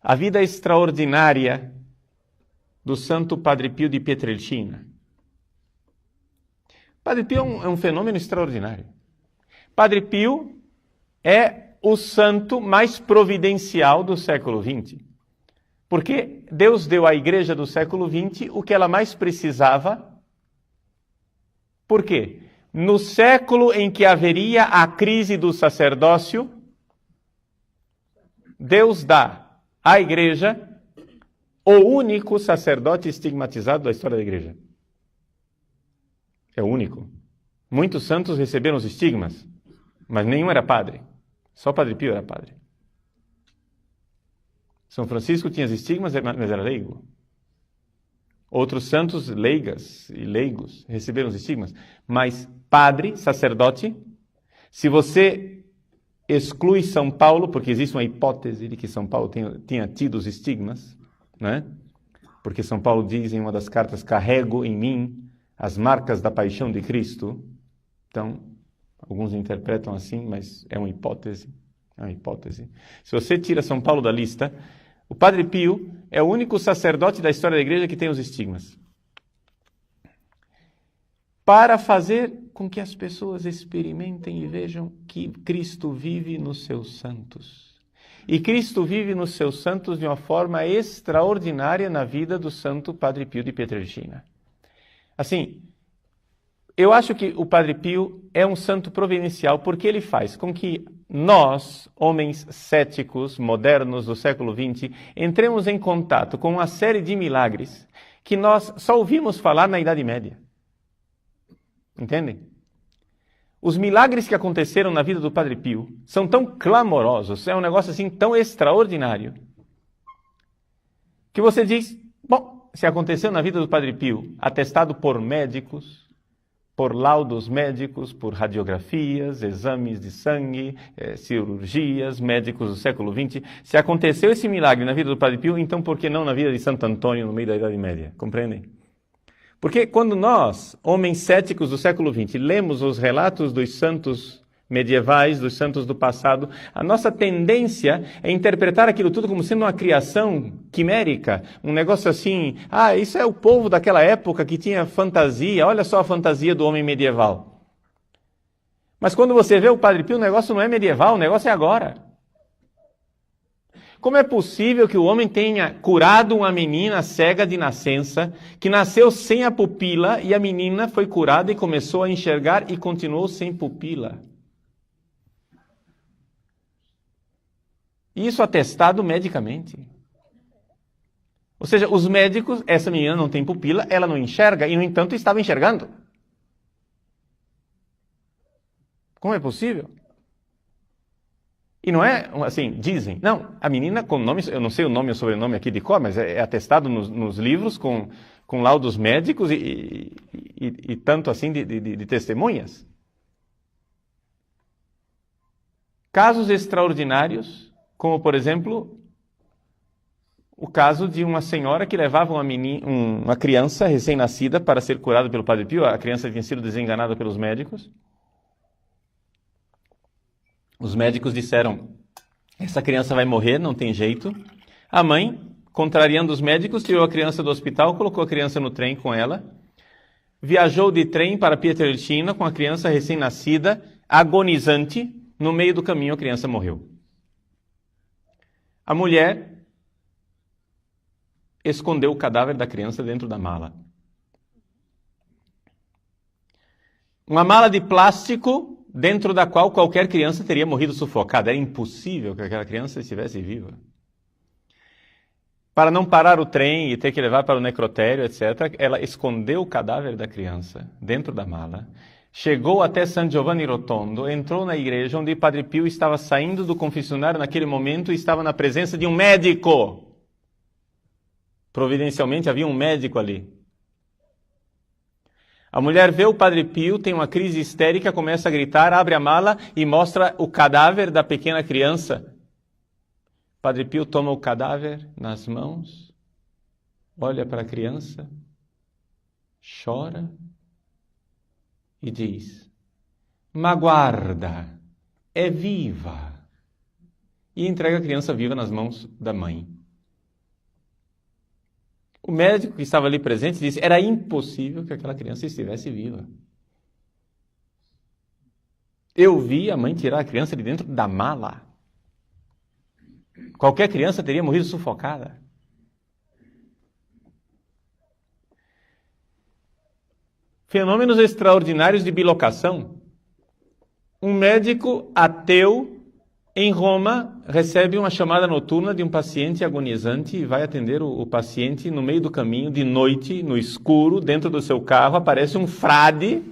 a vida extraordinária do Santo Padre Pio de Pietrelcina. Padre Pio é um fenômeno extraordinário. Padre Pio é o santo mais providencial do século XX. Porque Deus deu à igreja do século XX o que ela mais precisava. Por quê? No século em que haveria a crise do sacerdócio, Deus dá à igreja o único sacerdote estigmatizado da história da igreja. É o único. Muitos santos receberam os estigmas, mas nenhum era padre. Só Padre Pio era padre. São Francisco tinha os estigmas, mas era leigo. Outros santos leigas e leigos receberam os estigmas. Mas padre, sacerdote, se você exclui São Paulo, porque existe uma hipótese de que São Paulo tinha tido os estigmas, né? Porque São Paulo diz em uma das cartas, carrego em mim as marcas da paixão de Cristo. Então, alguns interpretam assim, mas é uma hipótese. É uma hipótese. Se você tira São Paulo da lista, o Padre Pio é o único sacerdote da história da igreja que tem os estigmas. Para fazer com que as pessoas experimentem e vejam que Cristo vive nos seus santos. E Cristo vive nos seus santos de uma forma extraordinária na vida do Santo Padre Pio de Pietrelcina. Assim, eu acho que o Padre Pio é um santo providencial porque ele faz com que nós, homens céticos, modernos do século XX, entremos em contato com uma série de milagres que nós só ouvimos falar na Idade Média. Entendem? Os milagres que aconteceram na vida do Padre Pio são tão clamorosos, é um negócio assim tão extraordinário, que você diz, bom, se aconteceu na vida do Padre Pio, atestado por médicos, por laudos médicos, por radiografias, exames de sangue, cirurgias, médicos do século XX, se aconteceu esse milagre na vida do Padre Pio, então por que não na vida de Santo Antônio no meio da Idade Média? Compreendem? Porque quando nós, homens céticos do século XX, lemos os relatos dos santos medievais, dos santos do passado, a nossa tendência é interpretar aquilo tudo como sendo uma criação quimérica, um negócio assim, isso é o povo daquela época que tinha fantasia, olha só a fantasia do homem medieval. Mas quando você vê o Padre Pio, o negócio não é medieval, o negócio é agora. Como é possível que o homem tenha curado uma menina cega de nascença, que nasceu sem a pupila, e a menina foi curada e começou a enxergar e continuou sem pupila? Isso atestado medicamente. Ou seja, os médicos, essa menina não tem pupila, ela não enxerga, e no entanto estava enxergando. Como é possível? E não é assim, dizem, não, a menina com nome, eu não sei o nome e o sobrenome aqui de cor, mas é atestado nos livros com laudos médicos e tanto assim de testemunhas. Casos extraordinários, como por exemplo, o caso de uma senhora que levava uma criança recém-nascida para ser curada pelo Padre Pio, a criança tinha sido desenganada pelos médicos. Os médicos disseram, essa criança vai morrer, não tem jeito. A mãe, contrariando os médicos, tirou a criança do hospital, colocou a criança no trem com ela, viajou de trem para Pietrelcina com a criança recém-nascida, agonizante. No meio do caminho a criança morreu. A mulher escondeu o cadáver da criança dentro da mala. Uma mala de plástico dentro da qual qualquer criança teria morrido sufocada. Era impossível que aquela criança estivesse viva. Para não parar o trem e ter que levar para o necrotério, etc., ela escondeu o cadáver da criança dentro da mala, chegou até San Giovanni Rotondo, entrou na igreja onde Padre Pio estava saindo do confessionário naquele momento e estava na presença de um médico. Providencialmente havia um médico ali. A mulher vê o Padre Pio, tem uma crise histérica, começa a gritar, abre a mala e mostra o cadáver da pequena criança. Padre Pio toma o cadáver nas mãos, olha para a criança, chora e diz, "Ma guarda, é viva." E entrega a criança viva nas mãos da mãe. O médico que estava ali presente disse: era impossível que aquela criança estivesse viva. Eu vi a mãe tirar a criança de dentro da mala. Qualquer criança teria morrido sufocada. Fenômenos extraordinários de bilocação. Um médico ateu em Roma recebe uma chamada noturna de um paciente agonizante e vai atender o paciente no meio do caminho, de noite, no escuro, dentro do seu carro, aparece um frade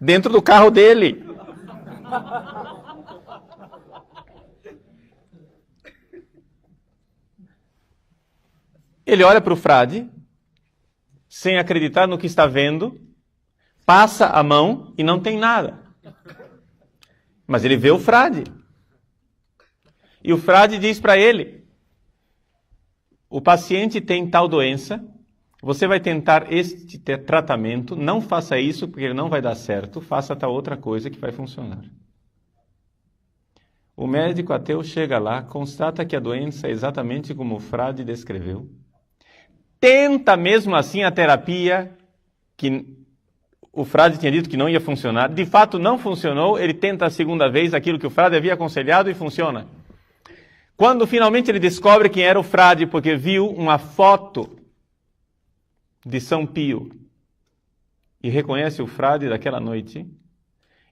dentro do carro dele. Ele olha para o frade, sem acreditar no que está vendo, passa a mão e não tem nada. Mas ele vê o frade. E o frade diz para ele: o paciente tem tal doença, você vai tentar este tratamento, não faça isso porque ele não vai dar certo, faça tal outra coisa que vai funcionar. O médico ateu chega lá, constata que a doença é exatamente como o frade descreveu, tenta mesmo assim a terapia que o frade tinha dito que não ia funcionar, de fato não funcionou, ele tenta a segunda vez aquilo que o frade havia aconselhado e funciona. Quando finalmente ele descobre quem era o frade, porque viu uma foto de São Pio e reconhece o frade daquela noite,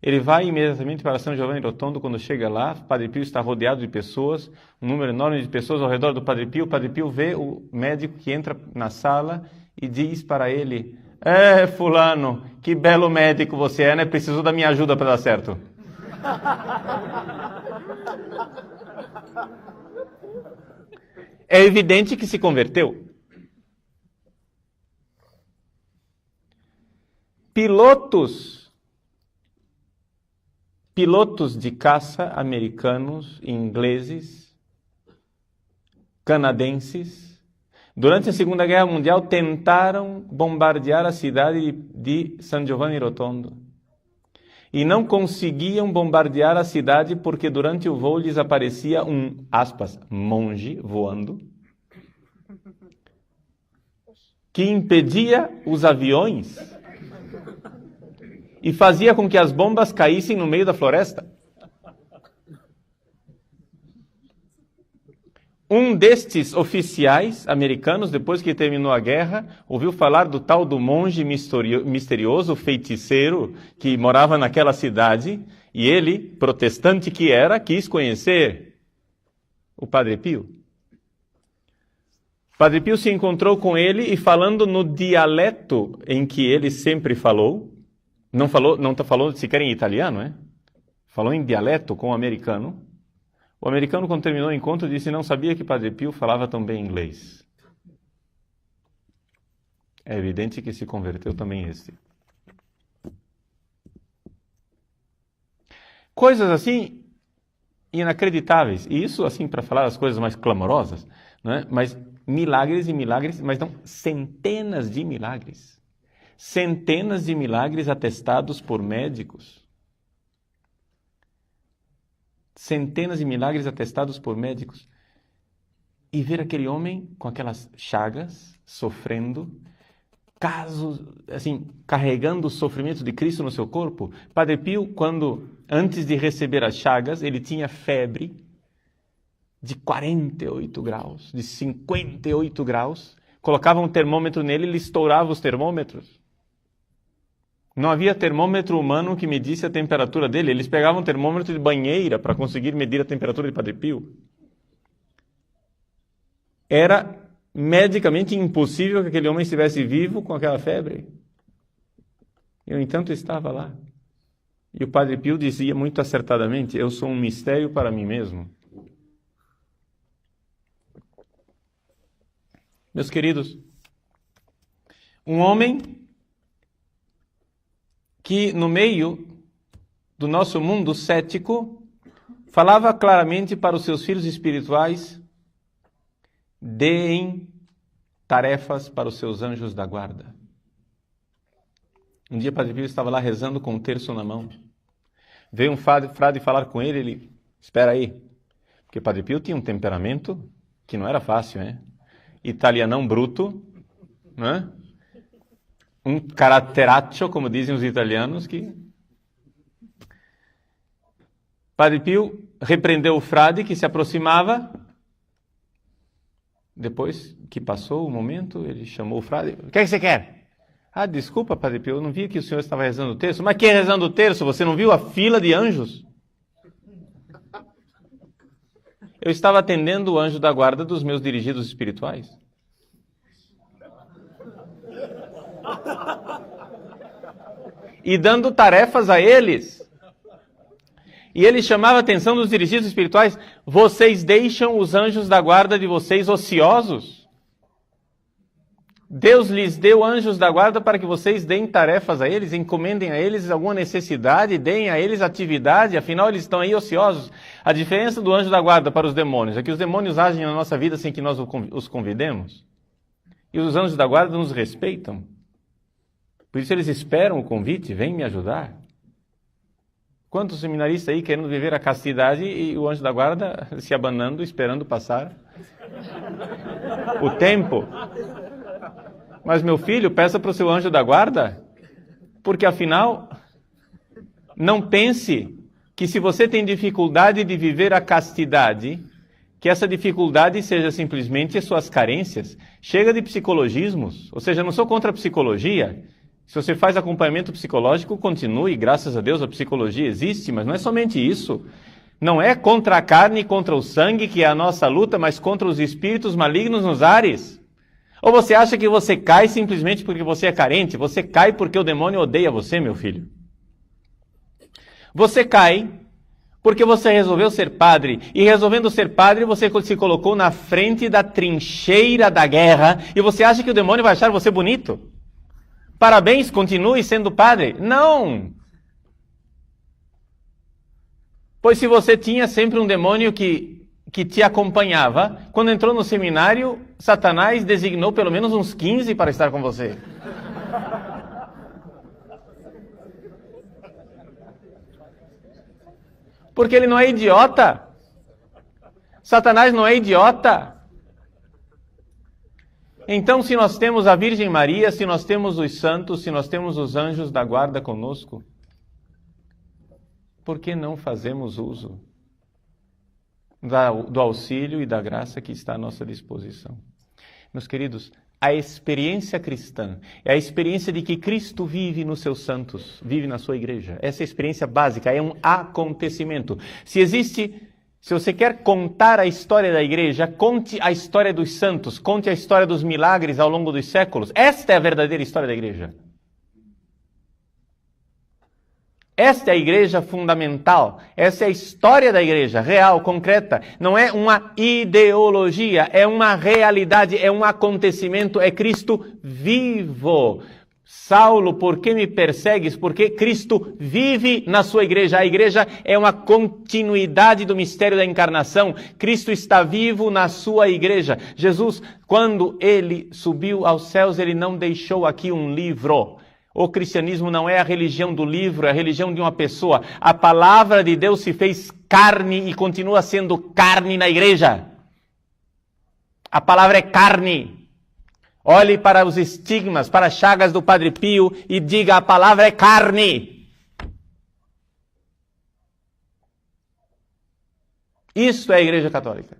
ele vai imediatamente para São Giovanni Rotondo. Quando chega lá, o Padre Pio está rodeado de pessoas, um número enorme de pessoas ao redor do Padre Pio. O Padre Pio vê o médico que entra na sala e diz para ele: fulano, que belo médico você é, né? Precisou da minha ajuda para dar certo. É evidente que se converteu. Pilotos de caça americanos, ingleses, canadenses, durante a Segunda Guerra Mundial tentaram bombardear a cidade de San Giovanni Rotondo. E não conseguiam bombardear a cidade porque durante o voo lhes aparecia um, aspas, monge voando, que impedia os aviões e fazia com que as bombas caíssem no meio da floresta. Um destes oficiais americanos, depois que terminou a guerra, ouviu falar do tal do monge misterioso, feiticeiro, que morava naquela cidade, e ele, protestante que era, quis conhecer o Padre Pio. O Padre Pio se encontrou com ele e, falando no dialeto em que ele sempre falou, não está falando sequer em italiano, falou em dialeto com o americano. O americano, quando terminou o encontro, disse: não sabia que Padre Pio falava tão bem inglês. É evidente que se converteu também este. Coisas assim inacreditáveis. E isso assim para falar as coisas mais clamorosas, mas milagres e milagres, mas não centenas de milagres. Centenas de milagres atestados por médicos. Centenas de milagres atestados por médicos. E ver aquele homem com aquelas chagas, sofrendo, casos, assim, carregando o sofrimento de Cristo no seu corpo. Padre Pio, antes de receber as chagas, ele tinha febre de 48 graus, de 58 graus. Colocavam um termômetro nele e ele estourava os termômetros. Não havia termômetro humano que medisse a temperatura dele. Eles pegavam um termômetro de banheira para conseguir medir a temperatura de Padre Pio. Era medicamente impossível que aquele homem estivesse vivo com aquela febre. E, no entanto, estava lá. E o Padre Pio dizia muito acertadamente: eu sou um mistério para mim mesmo. Meus queridos, um homem que no meio do nosso mundo cético falava claramente para os seus filhos espirituais: deem tarefas para os seus anjos da guarda. Um dia Padre Pio estava lá rezando com um terço na mão. Veio um frade falar com ele, espera aí, porque Padre Pio tinha um temperamento que não era fácil, Italianão bruto, né? Um caratteraccio, como dizem os italianos, que... Padre Pio repreendeu o frade que se aproximava. Depois que passou o momento, ele chamou o frade. O que é que você quer? Ah, desculpa, Padre Pio, eu não vi que o senhor estava rezando o terço. Mas que é rezando o terço? Você não viu a fila de anjos? Eu estava atendendo o anjo da guarda dos meus dirigidos espirituais. E dando tarefas a eles. E ele chamava a atenção dos dirigidos espirituais. Vocês deixam os anjos da guarda de vocês ociosos? Deus lhes deu anjos da guarda para que vocês deem tarefas a eles, encomendem a eles alguma necessidade, deem a eles atividade, afinal eles estão aí ociosos. A diferença do anjo da guarda para os demônios é que os demônios agem na nossa vida sem que nós os convidemos. E os anjos da guarda nos respeitam. Por isso eles esperam o convite, vem me ajudar. Quantos seminaristas aí querendo viver a castidade e o anjo da guarda se abanando, esperando passar o tempo. Mas meu filho, peça para o seu anjo da guarda, porque afinal, não pense que se você tem dificuldade de viver a castidade, que essa dificuldade seja simplesmente as suas carências. Chega de psicologismos, ou seja, não sou contra a psicologia. Se você faz acompanhamento psicológico, continue, graças a Deus a psicologia existe, mas não é somente isso. Não é contra a carne e contra o sangue que é a nossa luta, mas contra os espíritos malignos nos ares. Ou você acha que você cai simplesmente porque você é carente? Você cai porque o demônio odeia você, meu filho. Você cai porque você resolveu ser padre. E resolvendo ser padre, você se colocou na frente da trincheira da guerra. E você acha que o demônio vai achar você bonito? Parabéns, continue sendo padre. Não! Pois se você tinha sempre um demônio que te acompanhava, quando entrou no seminário, Satanás designou pelo menos uns 15 para estar com você. Porque ele não é idiota. Satanás não é idiota. Então, se nós temos a Virgem Maria, se nós temos os santos, se nós temos os anjos da guarda conosco, por que não fazemos uso do auxílio e da graça que está à nossa disposição? Meus queridos, a experiência cristã é a experiência de que Cristo vive nos seus santos, vive na sua igreja. Essa é a experiência básica, é um acontecimento. Se você quer contar a história da igreja, conte a história dos santos, conte a história dos milagres ao longo dos séculos. Esta é a verdadeira história da igreja. Esta é a igreja fundamental, essa é a história da igreja, real, concreta. Não é uma ideologia, é uma realidade, é um acontecimento, é Cristo vivo. Saulo, por que me persegues? Porque Cristo vive na sua igreja. A igreja é uma continuidade do mistério da encarnação. Cristo está vivo na sua igreja. Jesus, quando ele subiu aos céus, ele não deixou aqui um livro. O cristianismo não é a religião do livro, é a religião de uma pessoa. A palavra de Deus se fez carne e continua sendo carne na igreja. A palavra é carne. Olhe para os estigmas, para as chagas do Padre Pio e diga: a palavra é carne. Isso é a Igreja Católica.